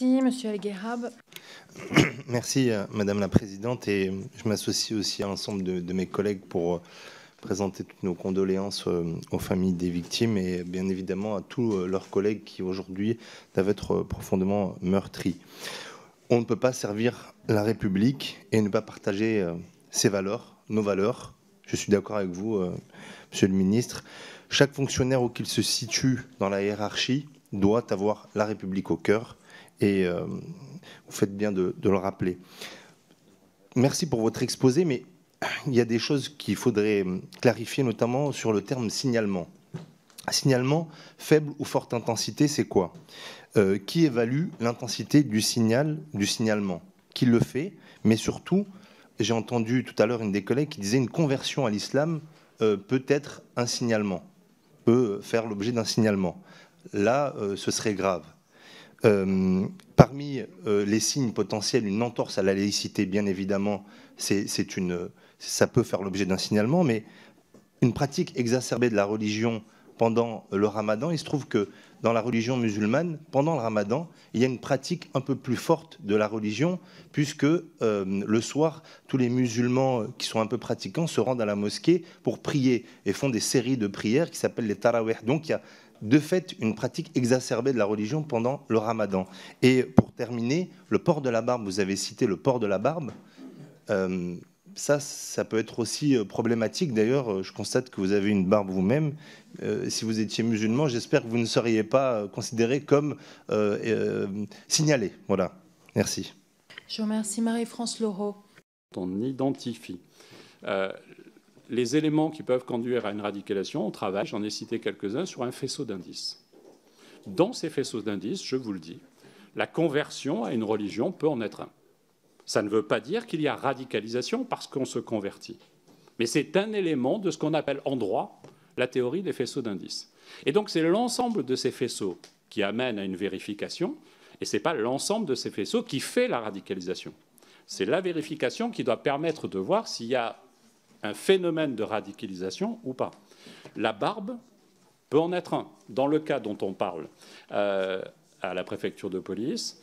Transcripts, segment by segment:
Merci, Monsieur El Guerrab. Merci, Madame la Présidente, et je m'associe aussi à l'ensemble de mes collègues pour présenter toutes nos condoléances aux familles des victimes et bien évidemment à tous leurs collègues qui aujourd'hui doivent être profondément meurtris. On ne peut pas servir la République et ne pas partager ses valeurs, nos valeurs. Je suis d'accord avec vous, Monsieur le Ministre. Chaque fonctionnaire où qu'il se situe dans la hiérarchie doit avoir la République au cœur et vous faites bien de le rappeler. Merci pour votre exposé, mais il y a des choses qu'il faudrait clarifier, notamment sur le terme signalement. Signalement, faible ou forte intensité, c'est quoi? Qui évalue l'intensité du signalement? Qui le fait? Mais surtout, j'ai entendu tout à l'heure une des collègues qui disait une conversion à l'islam peut être un signalement, peut faire l'objet d'un signalement. Là, ce serait grave. Parmi les signes potentiels, une entorse à la laïcité, bien évidemment, ça peut faire l'objet d'un signalement, mais une pratique exacerbée de la religion pendant le ramadan, il se trouve que dans la religion musulmane, pendant le ramadan, il y a une pratique un peu plus forte de la religion, puisque le soir, tous les musulmans qui sont un peu pratiquants se rendent à la mosquée pour prier et font des séries de prières qui s'appellent les tarawih. Donc il y a de fait une pratique exacerbée de la religion pendant le ramadan. Et pour terminer, le port de la barbe, vous avez cité le port de la barbe, ça peut être aussi problématique. D'ailleurs, je constate que vous avez une barbe vous-même. Si vous étiez musulman, j'espère que vous ne seriez pas considéré comme signalé. Voilà. Merci. Je vous remercie, Marie-France Laureau. On identifie les éléments qui peuvent conduire à une radicalisation. On travaille, j'en ai cité quelques-uns, sur un faisceau d'indices. Dans ces faisceaux d'indices, je vous le dis, la conversion à une religion peut en être un. Ça ne veut pas dire qu'il y a radicalisation parce qu'on se convertit. Mais c'est un élément de ce qu'on appelle en droit la théorie des faisceaux d'indices. Et donc c'est l'ensemble de ces faisceaux qui amène à une vérification, et ce n'est pas l'ensemble de ces faisceaux qui fait la radicalisation. C'est la vérification qui doit permettre de voir s'il y a un phénomène de radicalisation ou pas. La barbe peut en être un. Dans le cas dont on parle à la préfecture de police,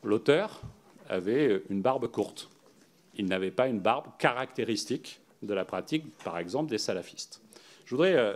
l'auteur avait une barbe courte. Il n'avait pas une barbe caractéristique de la pratique, par exemple, des salafistes. Je voudrais